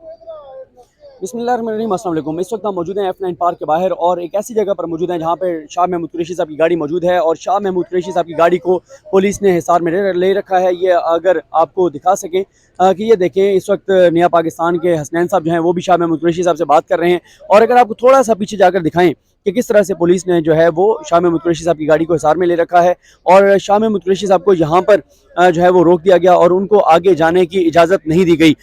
बिस्मिल्लाहिर्रहमानिर्रहीम, अस्सलाम वालेकुम। इस वक्त हम मौजूद हैं F9 पार्क के बाहर और एक ऐसी जगह पर मौजूद हैं जहाँ पे शाह महमूद कुरैशी साहब की गाड़ी मौजूद है और शाह महमूद कुरैशी साहब की गाड़ी को पुलिस ने हिसार में ले रखा है। ये अगर आपको दिखा सकें कि ये देखें, इस वक्त नया पाकिस्तान के हसनैन साहब जो हैं वो भी शाह महमूद कुरैशी साहब से बात कर रहे हैं। और अगर आपको थोड़ा सा पीछे जाकर दिखाएं कि किस तरह से पुलिस ने जो है वो शाह महमूद कुरैशी साहब की गाड़ी को हिसार में ले रखा है और शाह महमूद कुरैशी साहब को यहाँ पर जो है वो रोक दिया गया और उनको आगे जाने की इजाज़त नहीं दी गई।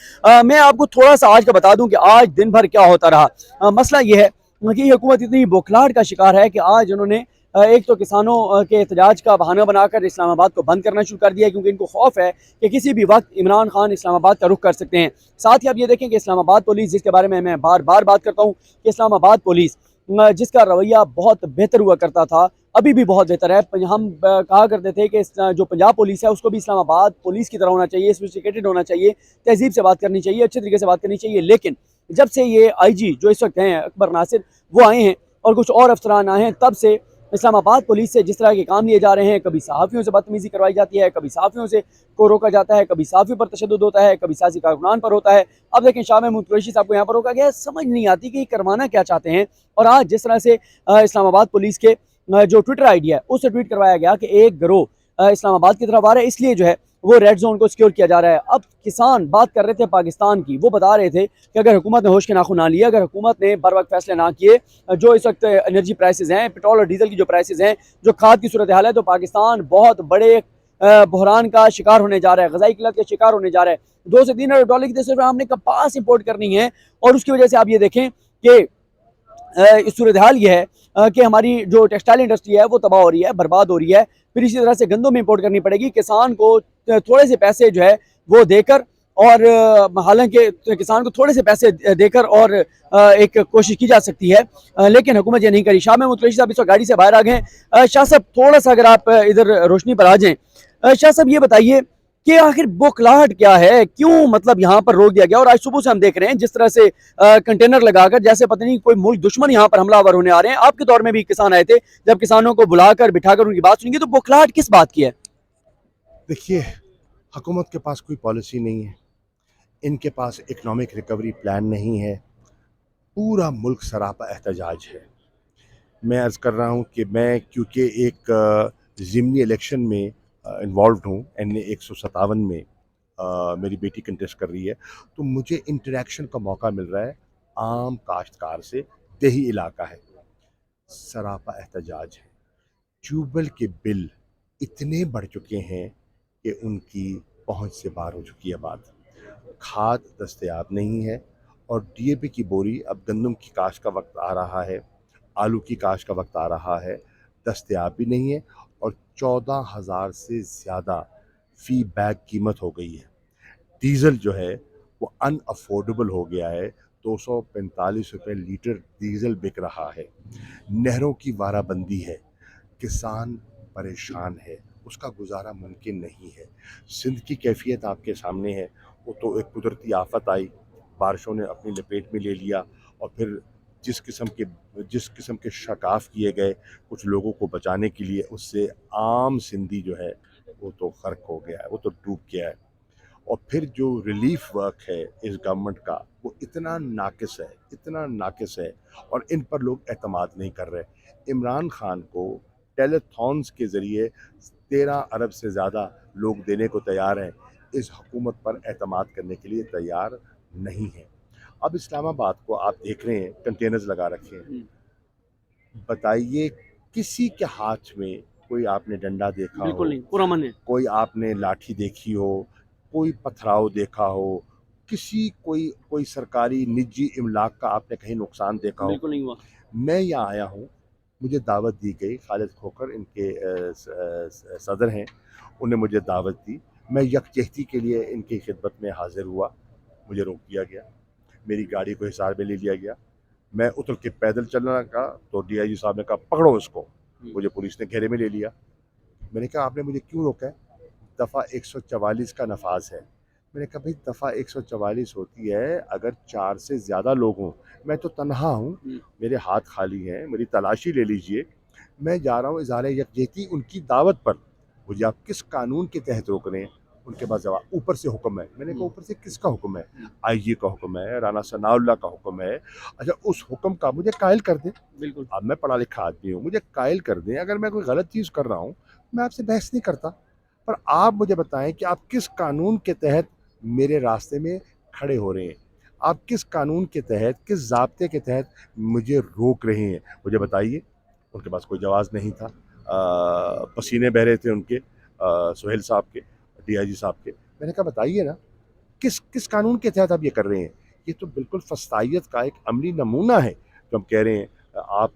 मैं आपको थोड़ा सा आज का बता दूं कि आज दिन भर क्या होता रहा। मसला ये है कि हुकूमत इतनी बौखलाहट का शिकार है कि आज उन्होंने एक तो किसानों के एहतजाज का बहाना बनाकर इस्लामाबाद को बंद करना शुरू कर दिया, क्योंकि इनको खौफ है कि किसी भी वक्त इमरान खान इस्लामाबाद का रुख कर सकते हैं। साथ ही आप ये देखें कि इस्लामाबाद पुलिस, जिसके बारे में मैं बार बार बात करता हूँ कि इस्लामाबाद पुलिस जिसका रवैया बहुत बेहतर हुआ करता था, अभी भी बहुत बेहतर है। हम कहा करते थे कि जो पंजाब पुलिस है उसको भी इस्लामाबाद पुलिस की तरह होना चाहिए, सोफिस्टिकेटेड होना चाहिए, तहजीब से बात करनी चाहिए, अच्छे तरीके से बात करनी चाहिए। लेकिन जब से ये आईजी जो इस वक्त हैं अकबर नासिर वो आए हैं और कुछ और अफसरान आए हैं, तब से इस्लामाबाद पुलिस से जिस तरह के काम लिए जा रहे हैं, कभी सहाफ़ियों से बदतमीज़ी करवाई जाती है, कभी सहाफ़ियों से को रोका जाता है, कभी सहाफ़ियों पर तशद्दुद होता है, कभी सियासी कारकुनान पर होता है। अब देखें, शाह महमूद कुरैशी साहब को यहाँ पर रोका गया है। समझ नहीं आती कि करवाना क्या चाहते हैं। और आज जिस तरह से इस्लामाबाद पुलिस के जो ट्विटर आईडी है उससे ट्वीट करवाया गया कि एक गिरोह इस्लामाबाद की तरफ आ रहा है, इसलिए जो है वो रेड जोन को सिक्योर किया जा रहा है। अब किसान बात कर रहे थे पाकिस्तान की, वो बता रहे थे कि अगर हुकूमत ने होश के नाखून ना लिए, अगर हुकूमत ने बर वक्त फैसले ना किए, जो इस वक्त एनर्जी प्राइसेस हैं, पेट्रोल और डीजल की जो प्राइसेस हैं, जो खाद की सूरत हाल है, तो पाकिस्तान बहुत बड़े बहरान का शिकार होने जा रहा है, ग़ज़ाई किल्लत का शिकार होने जा रहा है। $2 से $3 की दर हमने कपास इंपोर्ट करनी है और उसकी वजह से आप ये देखें कि इस सूरत हाल ये है कि हमारी जो टेक्सटाइल इंडस्ट्री है वो तबाह हो रही है, बर्बाद हो रही है। फिर इसी तरह से गंदम इंपोर्ट करनी पड़ेगी किसान को थोड़े से पैसे जो है वो देकर, और हालांकि किसान को थोड़े से पैसे देकर और एक कोशिश की जा सकती है, लेकिन हुकूमत ये नहीं करी। शाह महमूद कुरैशी साहब इस वक्त गाड़ी से बाहर आ गए हैं। शाह साहब थोड़ा सा अगर आप इधर रोशनी पर आ जाएं। शाह साहब ये बताइए कि आखिर बौखलाहट क्या है, क्यों मतलब यहाँ पर रोक दिया गया। और आज सुबह से हम देख रहे हैं जिस तरह से कंटेनर लगाकर जैसे पता नहीं कोई मुल्क दुश्मन यहाँ पर हमलावर होने आ रहे हैं। आपके दौर में भी किसान आए थे, जब किसानों को बुलाकर बिठाकर उनकी बात सुनेंगे, तो बौखलाहट किस बात की है? देखिए, हुकूमत के पास कोई पॉलिसी नहीं है, इनके पास इकनॉमिक रिकवरी प्लान नहीं है, पूरा मुल्क सरापा एहतजाज है। मैं अर्ज़ कर रहा हूँ कि मैं क्योंकि एक ज़िमनी इलेक्शन में इन्वॉल्व हूँ, NA 157 में मेरी बेटी कंटेस्ट कर रही है, तो मुझे इंटरेक्शन का मौका मिल रहा है आम काश्तकार से। देही इलाका है, सरापा एहतजाज है। ट्यूबवेल के बिल इतने बढ़ चुके हैं कि उनकी पहुंच से बाहर हो चुकी है बात। खाद दस्तयाब नहीं है और DAP की बोरी, अब गंदम की काश्त का वक्त आ रहा है, आलू की काश्त का वक्त आ रहा है, दस्तयाब भी नहीं है और 14,000 से ज़्यादा फ़ी बैग कीमत हो गई है। डीज़ल जो है वो अनअफोर्डेबल हो गया है, 245 रुपये लीटर डीज़ल बिक रहा है। नहरों की वाराबंदी है, किसान परेशान है, उसका गुजारा मुमकिन नहीं है। सिंध की कैफियत आपके सामने है, वो तो एक कुदरती आफत आई, बारिशों ने अपनी लपेट में ले लिया और फिर जिस किस्म के शकाफ किए गए कुछ लोगों को बचाने के लिए, उससे आम सिंधी जो है वो तो गर्क हो गया है, वो तो डूब गया है। और फिर जो रिलीफ वर्क है इस गवर्नमेंट का, वो इतना नाकिस है, इतना नाकिस है और इन पर लोग एतमाद नहीं कर रहे। इमरान खान को टेलीथॉन्स के ज़रिए 13 अरब से ज़्यादा लोग देने को तैयार हैं, इस हुकूमत पर एतमाद करने के लिए तैयार नहीं है। अब इस्लामाबाद को आप देख रहे हैं, कंटेनर्स लगा रखे हैं। बताइए, किसी के हाथ में कोई आपने डंडा देखा हो? बिल्कुल नहीं, पूरा मन है। कोई आपने लाठी देखी हो? कोई पथराव देखा हो? कोई सरकारी निजी इमलाक का आपने कहीं नुकसान देखा हो? बिल्कुल नहीं हुआ। मैं यहाँ आया हूँ, मुझे दावत दी गई, खालिद खोखर इनके सदर हैं, उन्हें मुझे दावत दी। मैं यकजहती के लिए इनकी खिदमत में हाजिर हुआ, मुझे रोक दिया गया, मेरी गाड़ी को हिसार में ले लिया गया। मैं उतर के पैदल चलना का, तो DIG साहब ने कहा पकड़ो इसको, मुझे पुलिस ने घेरे में ले लिया। मैंने कहा आपने मुझे क्यों रोका है? दफ़ा 144 का नफाज है। मैंने कहा भाई, दफ़ा 144 होती है अगर 4 से ज़्यादा लोग हों, मैं तो तन्हा हूँ, मेरे हाथ खाली हैं, मेरी तलाशी ले लीजिए, मैं जा रहा हूँ इज़हार यकजहती उनकी दावत पर, मुझे आप किस कानून के तहत रोक रहे हैं? उनके पास जवाब ऊपर से हुक्म है। मैंने कहा ऊपर से किसका हुक्म है? आईजी का हुक्म है, राना सनाउल्लाह का हुक्म है। अच्छा, उस हुक्म का मुझे कायल कर दें। बिल्कुल। अब मैं पढ़ा लिखा आदमी हूँ, मुझे कायल कर दें। अगर मैं कोई गलत चीज़ कर रहा हूँ, मैं आपसे बहस नहीं करता, पर आप मुझे बताएं कि आप किस कानून के तहत मेरे रास्ते में खड़े हो रहे हैं, आप किस कानून के तहत, किस ज़ाब्ते के तहत मुझे रोक रहे हैं, मुझे बताइए। उनके पास कोई जवाब नहीं था। पसीने बह रहे थे उनके, सुहेल साहब के, डीआईजी साहब के। मैंने कहा बताइए ना, किस किस कानून के तहत आप ये कर रहे हैं? ये तो बिल्कुल फस्तायत का एक अमली नमूना है जो हम कह रहे हैं। आप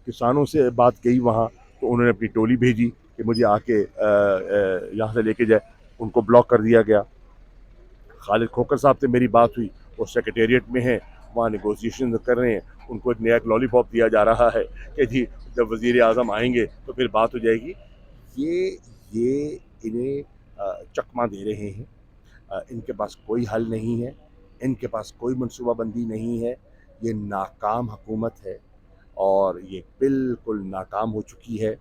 किसानों से बात कही वहाँ, तो उन्होंने अपनी टोली भेजी कि मुझे आके यहाँ से लेके जाए, उनको ब्लॉक कर दिया गया। खालिद खोकर साहब से मेरी बात हुई, वो सेक्रेटेरिएट में हैं, वहाँ नेगोशिएशन कर रहे हैं। उनको एक नया लॉलीपॉप दिया जा रहा है कि जी जब वज़ीर आज़म आएंगे तो फिर बात हो जाएगी। ये इन्हें चकमा दे रहे हैं। इनके पास कोई हल नहीं है, इनके पास कोई मनसूबाबंदी नहीं है। ये नाकाम हुकूमत है और ये बिल्कुल नाकाम हो चुकी है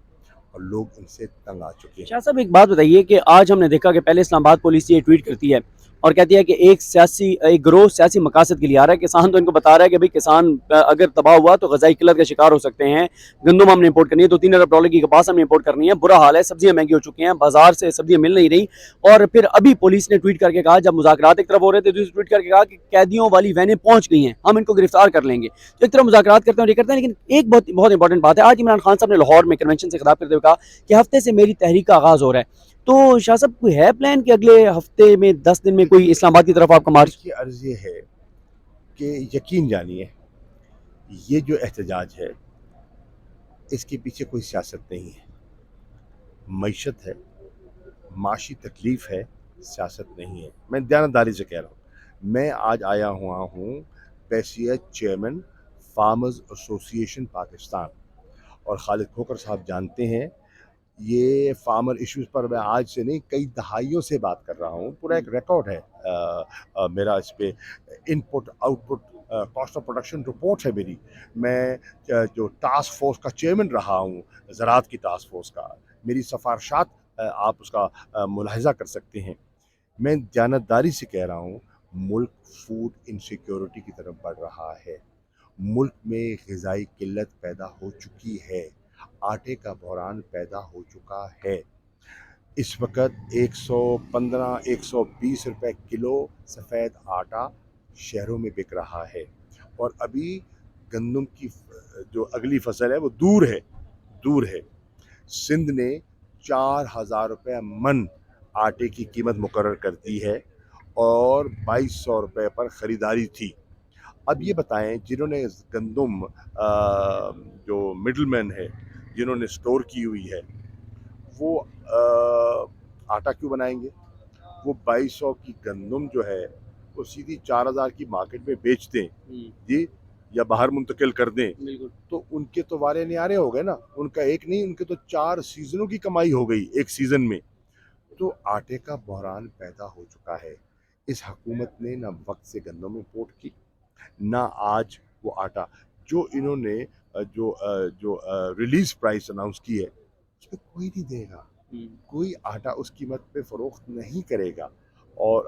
और लोग इनसे तंग आ चुके हैं। शाह साहब एक बात बताइए कि आज हमने देखा कि पहले इस्लामाबाद पुलिस ये ट्वीट करती है और कहती है कि एक ग्रोह सियासी मकासद के लिए आ रहा है। किसान तो इनको बता रहा है कि भाई किसान अगर तबाह हुआ तो ग़ज़ाई किल्लत का शिकार हो सकते हैं। गंदम हमने इंपोर्ट करनी है, 2-3 अरब डॉलर की कपास हमने इंपोर्ट करनी है। बुरा हाल है, सब्जियां महंगी हो चुकी हैं, बाजार से सब्जियां मिल नहीं रही। और फिर अभी पुलिस ने ट्वीट करके कहा, जब मुज़ाकरात एक तरफ हो रहे थे, दूसरी ट्वीट करके कहा कि कैदियों वाली वैनें पहुंच गई हैं, हम इनको गिरफ्तार कर लेंगे। तो एक तरफ मुज़ाकरात करते हैं और ये करते हैं, लेकिन एक बहुत बहुत इंपॉर्टेंट बात है, आज इमरान खान साहब ने लाहौर में कन्वेंशन से खिताब करते हुए कहा कि हफ्ते से मेरी तहरीक का आगाज़ हो रहा है। तो शाह साहब कोई है प्लान कि अगले हफ्ते में 10 दिन में कोई इस्लामाबाद की तरफ आपका मार्च? की अर्ज़ ये है कि यकीन जानिए, ये जो एहतजाज है इसके पीछे कोई सियासत नहीं है। मईशत है, माशी तकलीफ़ है, सियासत नहीं है। मैं दयानतदारी से कह रहा हूँ। मैं आज आया हुआ हूँ पैसियत चेयरमैन फार्मर्स एसोसिएशन पाकिस्तान, और खालिद खोकर साहब जानते हैं ये फार्मर इश्यूज़ पर मैं आज से नहीं कई दहाइयों से बात कर रहा हूँ। पूरा एक रिकॉर्ड है मेरा इस पे, input output cost of production report है मेरी। मैं जो टास्क फोर्स का चेयरमैन रहा हूँ, ज़राअत की टास्क फोर्स का, मेरी सिफारशात आप उसका मुलाहिज़ा कर सकते हैं। मैं जानतदारी से कह रहा हूँ, मुल्क फूड इनसिक्योरिटी की तरफ बढ़ रहा है। मुल्क में ग़िज़ाई किल्लत पैदा हो चुकी है, आटे का बहरान पैदा हो चुका है। इस वक्त 115-120 रुपए किलो सफ़ेद आटा शहरों में बिक रहा है, और अभी गंदम की जो अगली फसल है वो दूर है। सिंध ने 4000 रुपये मन आटे की कीमत मुकर्रर कर दी है और 2200 रुपये पर ख़रीदारी थी। अब ये बताएं, जिन्होंने गंदम जो मिडलमैन है, जिन्होंने स्टोर की हुई है, वो आटा क्यों बनाएंगे? वो 2200 की गंदम जो है वो सीधी 4000 की मार्केट में बेच दें जी, या बाहर मुंतकिल कर दें, तो उनके तो वारे न्यारे हो गए ना। उनका एक नहीं, उनके तो 4 सीज़नों की कमाई हो गई एक सीज़न में। तो आटे का बहरान पैदा हो चुका है। इस हुकूमत ने ना वक्त से गंदम इंपोर्ट की, ना आज वो आटा जो इन्होंने जो रिलीज प्राइस अनाउंस की है उस पर कोई नहीं देगा, कोई आटा उस कीमत पे फ़रोख्त नहीं करेगा, और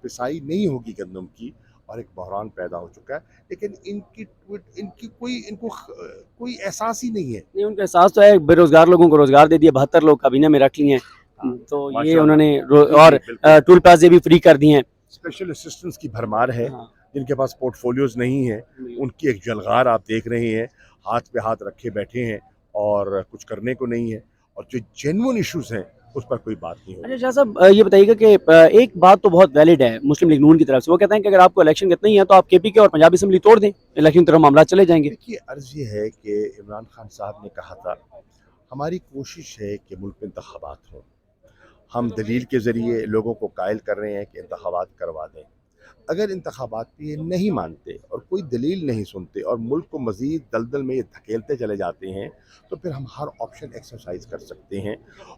पिसाई नहीं होगी गंदम की, और एक बहरान पैदा हो चुका है। लेकिन इनको कोई एहसास ही नहीं है। नहीं, उनका एहसास तो है, बेरोजगार लोगों को रोजगार दे दिया, 72 लोग काबीना में रख लिए हैं। तो ये माशाल्लाह। उन्होंने जी, और बिल्कुल। टूल प्लाजे भी फ्री कर दिए हैं। स्पेशल असिस्टेंट्स की भरमार है। हाँ। जिनके पास पोर्टफोलियोज नहीं है, उनकी एक जलगार आप देख रहे हैं, हाथ पे हाथ रखे बैठे हैं और कुछ करने को नहीं है, और जो जेन्युइन इश्यूज हैं उस पर कोई बात नहीं हो अच्छा रही। शाह साहब, ये बताइएगा कि एक बात तो बहुत वैलिड है मुस्लिम लीग नून की तरफ से, वो कहते हैं कि अगर आपको इलेक्शन कितना ही है तो आप केपी के और पंजाब असेंबली तोड़ दें, इलेक्शन की तरफ मामला चले जाएंगे। देखिए, अर्ज़ ये है कि इमरान खान साहब ने कहा था, हमारी कोशिश है कि मुल्क में इंतखाबात हों। हम दलील के ज़रिए लोगों को कायल कर रहे हैं कि इंतखाबात करवा दें। अगर इंतखाबात पे ये नहीं मानते और कोई दलील नहीं सुनते और मुल्क को मज़ीद दलदल में ये धकेलते चले जाते हैं, तो फिर हम हर ऑप्शन एक्सरसाइज कर सकते हैं।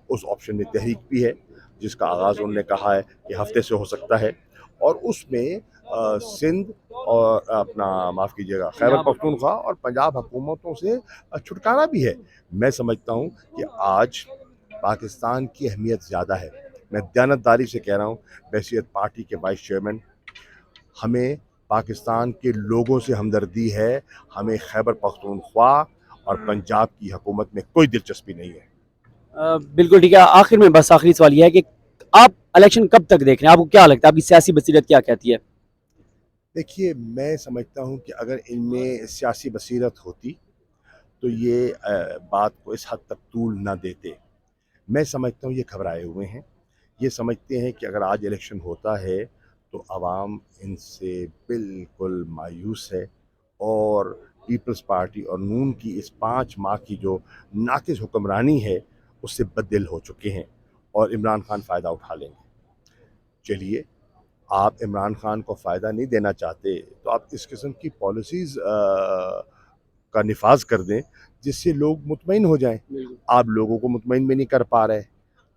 उस ऑप्शन में तहरीक भी है, जिसका आगाज़ उन्होंने कहा है कि हफ्ते से हो सकता है, और उसमें सिंध और अपना माफ़ कीजिएगा खैबर पख्तूनख्वा और पंजाब हुकूमतों से छुटकारा भी है। मैं समझता हूँ कि आज पाकिस्तान की अहमियत ज़्यादा है। मैं दयानतदारी से कह रहा हूँ, बहसीत पार्टी के वाइस चेयरमैन, हमें पाकिस्तान के लोगों से हमदर्दी है, हमें खैबर पख्तूनख्वा और पंजाब की हुकूमत में कोई दिलचस्पी नहीं है। बिल्कुल ठीक है। आखिर में बस आखिरी सवाल ये है कि आप इलेक्शन कब तक देख रहे हैं, आपको क्या लगता है, आपकी सियासी बसीरत क्या कहती है? देखिए, मैं समझता हूँ कि अगर इनमें सियासी बसीरत होती तो ये बात को इस हद तक तूल ना देते। मैं समझता हूँ ये घबराए हुए हैं, ये समझते हैं कि अगर आज इलेक्शन होता है तो आवाम इनसे बिल्कुल मायूस है, और पीपल्स पार्टी और नून की इस 5 माह की जो नाकिस हुक्मरानी है उससे बददिल हो चुके हैं और इमरान खान फ़ायदा उठा लेंगे। चलिए, आप इमरान खान को फ़ायदा नहीं देना चाहते तो आप इस किस्म की पॉलिसीज़ का निफाज कर दें जिससे लोग मुतमईन हो जाएं। आप लोगों को मुतमईन भी नहीं कर पा रहे।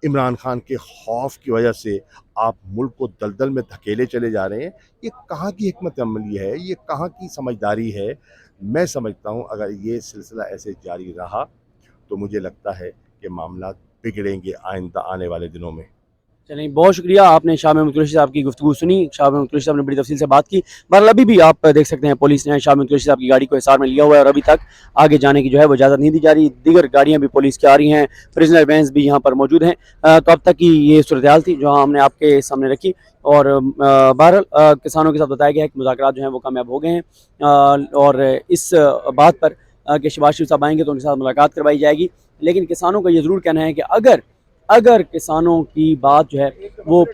इमरान खान के खौफ की वजह से आप मुल्क को दलदल में धकेले चले जा रहे हैं। ये कहाँ की हिकमत अमली है, ये कहाँ की समझदारी है? मैं समझता हूँ अगर ये सिलसिला ऐसे जारी रहा तो मुझे लगता है कि मामला बिगड़ेंगे आइंदा आने वाले दिनों में। चलिए, बहुत शुक्रिया, आपने शाह महमूद कुरैशी साहब की गुफ्तगू सुनी। शाह महमूद कुरैशी साहब ने बड़ी तफसील से बात की। बहरहाल अभी भी आप देख सकते हैं पुलिस ने शाह महमूद कुरैशी साहब की गाड़ी को हिसार में लिया हुआ है और अभी तक आगे जाने की जो है वो इजाज़त नहीं दी जा रही। दीगर गाड़ियाँ भी पुलिस की आ रही हैं, प्रिजनर वैन्स भी यहाँ पर मौजूद हैं। तो अब तक की ये सूरत हाल थी जो हमने आपके सामने रखी। और बहरहाल किसानों के साथ बताया गया है कि मुज़ाकरात जो हैं वो कामयाब हो गए हैं, और इस बात पर कि शहबाज शरीफ साहब आएंगे तो उनके साथ मुलाकात करवाई जाएगी। लेकिन किसानों का ये ज़रूर कहना है कि अगर किसानों की बात जो है वो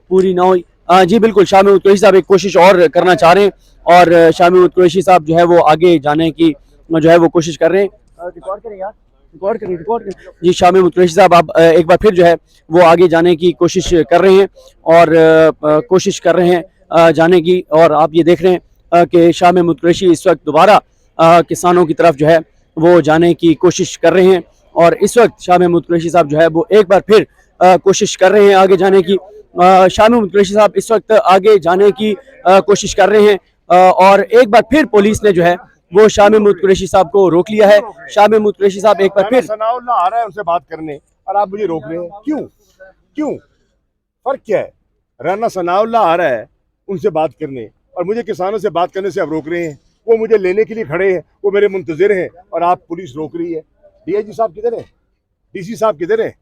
पूरी ना हुई, जी बिल्कुल, शाह महमूद कुरैशी साहब एक कोशिश और करना चाह रहे हैं और शाह महमूद कुरैशी साहब जो है वो आगे जाने की जो है वो कोशिश कर रहे हैं। रिकॉर्ड करें यार, रिकॉर्ड करें। जी, शाह महमूद कुरैशी साहब आप एक बार फिर जो है वो आगे जाने की कोशिश कर रहे हैं और कोशिश कर रहे हैं जाने की, और आप ये देख रहे हैं कि शाह महमूद कुरैशी इस वक्त दोबारा किसानों की तरफ जो है वो जाने की कोशिश कर रहे हैं। और इस वक्त शाह महमूद कुरैशी साहब जो है वो एक बार फिर कोशिश कर रहे हैं आगे जाने की। शाह महमूद कुरैशी साहब इस वक्त आगे जाने की कोशिश कर रहे हैं और एक बार फिर पुलिस ने जो है वो शाह महमूद कुरैशी साहब को रोक लिया है। शाह महमूद कुरैशी साहब एक बार फिर सनाउल्लाह आ रहा है उनसे बात करने और आप मुझे रोक रहे हैं, क्यों? क्यों? फर्क क्या है? राना सनाउल्लाह आ रहा है उनसे बात करने और मुझे किसानों से बात करने से आप रोक रहे हैं। वो मुझे लेने के लिए खड़े हैं, वो मेरे मुंतजिर हैं और आप पुलिस रोक रही है। डीआईजी साहब किधर है? डीसी साहब किधर है?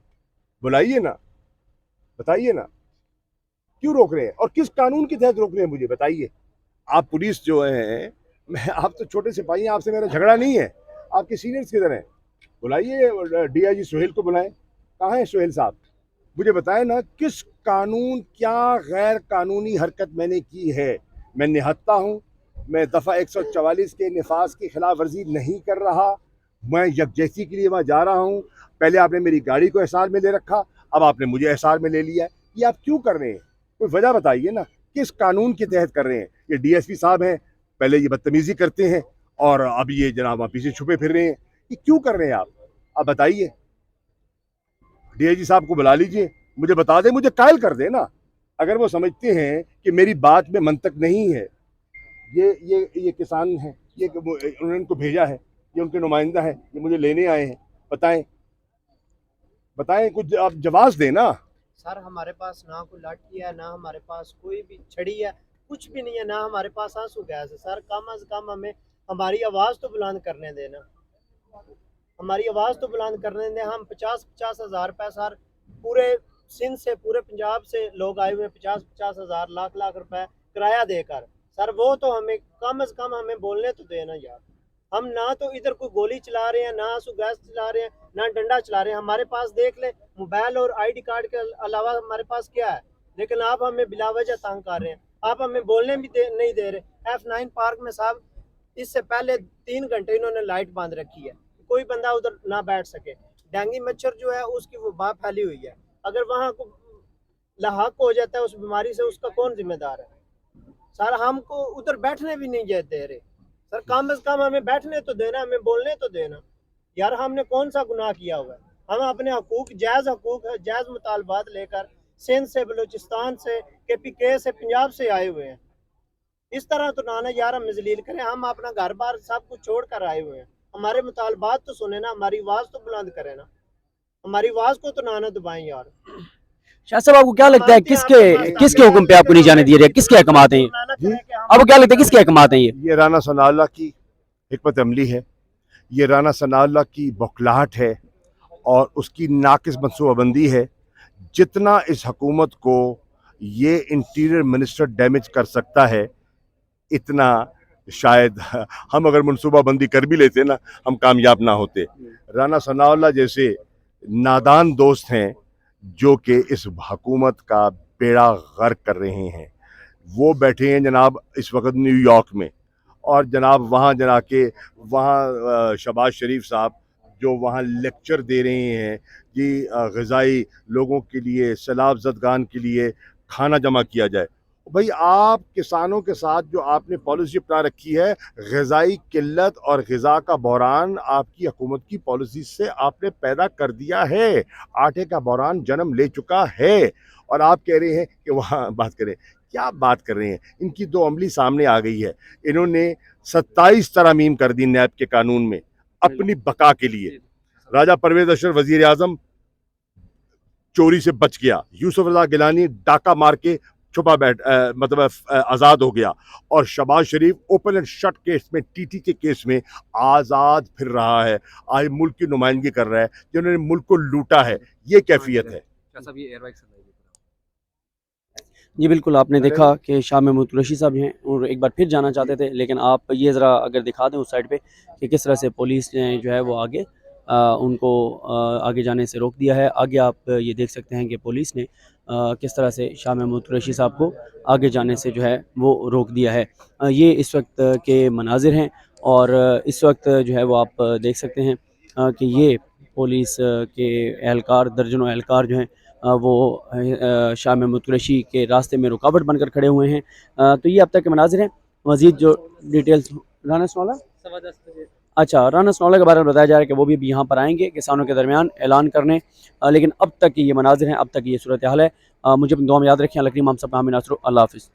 बुलाइए ना, बताइए ना क्यों रोक रहे हैं और किस कानून के तहत रोक रहे हैं, मुझे बताइए। आप पुलिस जो है, मैं आप तो छोटे सिपाही हैं, आपसे मेरा झगड़ा नहीं है। आपके सीनियर्स किधर हैं? बुलाइए, डीआईजी सुहेल को बुलाएं। कहाँ है सुहेल साहब? मुझे बताएं ना किस कानून, क्या गैर कानूनी हरकत मैंने की है। मैं निहत्ता हूँ, मैं दफ़ा 144 के निफाज की खिलाफ वर्जी नहीं कर रहा, मैं यकजहती के लिए वहाँ जा रहा हूँ। पहले आपने मेरी गाड़ी को एहसार में ले रखा, अब आपने मुझे एहसार में ले लिया। ये आप क्यों कर रहे हैं? कोई वजह बताइए ना, किस कानून के तहत कर रहे हैं? ये डीएसपी साहब हैं, पहले ये बदतमीजी करते हैं और अब ये जनाब वहाँ पीछे छुपे फिर रहे हैं। ये क्यों कर रहे हैं आप बताइए। डीआईजी साहब को बुला लीजिए, मुझे बता दें, मुझे कायल कर दे ना। अगर वो समझते हैं कि मेरी बात में मंतक नहीं है, ये किसान हैं, ये उन्होंने इनको भेजा है, ये उनके नुमाइंदा है, ये मुझे लेने आए हैं, बताएं कुछ आप जवाब दें ना। सर हमारे पास ना कोई लाठी है, ना हमारे पास कोई भी छड़ी है, कुछ भी नहीं है, ना हमारे पास आंसू गैस है। सर कम अज कम हमें हमारी आवाज़ तो बुलंद करने देना, हमारी आवाज़ तो बुलंद करने दें। हम 50-50 हज़ार रुपये सर पूरे सिंध से, पूरे पंजाब से लोग आए हुए, 50-50 हज़ार, लाख रुपए किराया देकर। सर वो तो हमें कम अज कम हमें बोलने तो देना यार। हम ना तो इधर कोई गोली चला रहे हैं, ना आंसू गैस चला रहे हैं, ना डंडा चला रहे हैं। हमारे पास देख ले मोबाइल और आईडी कार्ड के अलावा हमारे पास क्या है, लेकिन आप हमें बिला वजह तंग कर रहे हैं। आप हमें बोलने भी नहीं दे रहे। F9 पार्क में साहब इससे पहले 3 घंटे इन्होंने लाइट बंद रखी है, कोई बंदा उधर ना बैठ सके। डेंगू मच्छर जो है उसकी वबा फैली हुई है, अगर वहाँ को लाहक हो जाता है उस बीमारी से, उसका कौन जिम्मेदार है? सर हमको उधर बैठने भी नहीं दे रहे। सर कम से कम हमें बैठने तो देना, हमें बोलने तो देना यार। हमने कौन सा गुनाह किया हुआ है? हम अपने हकूक, जायज़ हकूक है, जायज़ मुतालबात लेकर सिंध से, बलूचिस्तान से, KPK से, पंजाब से आए हुए हैं। इस तरह तो ना यार हम जलील करें। हम अपना घर बार सब कुछ छोड़ कर आए हुए हैं, हमारे मुतालबात तो सुने ना, हमारी आवाज़ तो बुलंद करें ना, हमारी आवाज़ को तो ना दबाएं यार। शाह साहब आपको क्या लगता है किसके हुक्म पे आपको नहीं जाने दिया, किसके अहकामात हैं ये? आपको क्या लगता है किसके अहकामात हैं ये राना सनाउल्लाह की हिकमत अमली है, ये राना सनाउल्लाह की बौखलाहट है और उसकी नाकिस मनसूबाबंदी है। जितना इस हुकूमत को ये इंटीरियर मिनिस्टर डैमेज कर सकता है, इतना शायद हम अगर मनसूबाबंदी कर भी लेते ना, हम कामयाब ना होते। राना सनाउल्लाह जैसे नादान दोस्त हैं जो कि इस हुकूमत का बेड़ा गर्क कर रहे हैं। वो बैठे हैं जनाब इस वक्त न्यूयॉर्क में, और जनाब वहाँ जना के वहाँ शहबाज शरीफ साहब जो वहाँ लेक्चर दे रहे हैं कि ग़िज़ाई लोगों के लिए, सैलाब ज़दगान के लिए खाना जमा किया जाए। भाई आप किसानों के साथ जो आपने पॉलिसी अपना रखी है, ग़िज़ाई किल्लत और ग़िज़ा का बहरान आपकी हुकूमत की पॉलिसी से आपने पैदा कर दिया है। आटे का बहरान जन्म ले चुका है और आप कह रहे हैं कि वहाँ बात करें। क्या बात कर रहे हैं? इनकी दो अमली सामने आ गई है। इन्होंने 27 तरमीम कर दी नैब के कानून में अपनी बका के लिए। राजा परवेज़ अशरफ वज़ीर आज़म चोरी से बच गया, यूसुफ रज़ा गिलानी डाका मार के छुपा मतलब आज़ाद हो गया, और शहबाज शरीफ ओपन एंड शट केस में, टीटी के केस में आज़ाद फिर रहा है। आज मुल्क की नुमाइंदगी कर रहा है जिन्होंने मुल्क को लूटा है। ये कैफियत है। जी बिल्कुल, आपने देखा कि शाह महमूद कुरैशी साहब हैं और एक बार फिर जाना चाहते थे, लेकिन आप ये ज़रा अगर दिखा दें उस साइड पे कि किस तरह से पुलिस ने जो है वो आगे उनको आगे जाने से रोक दिया है। आगे आप ये देख सकते हैं कि पुलिस ने किस तरह से शाह महमूद कुरैशी साहब को आगे जाने से जो है वो रोक दिया है। ये इस वक्त के मनाजिर हैं और इस वक्त जो है वो आप देख सकते हैं कि ये पुलिस के एहलकार, दर्जनों एहलकार जो हैं वो शाह महमूद कुरैशी के रास्ते में रुकावट बनकर खड़े हुए हैं। तो ये अब तक के मनाजिर हैं। मज़ीद जो डिटेल्स राना सनौला, अच्छा, राना सनौला के बारे में बताया जा रहा है कि वो भी यहाँ पर आएंगे किसानों के दरमियान ऐलान करने, लेकिन अब तक ये मनाजिर हैं, अब तक ये सूरत हाल है। मुझे अपनी दुआ में याद रखें। अल्लाह करीम हम सब हामी नासरो। अल्लाह हाफ़िज़।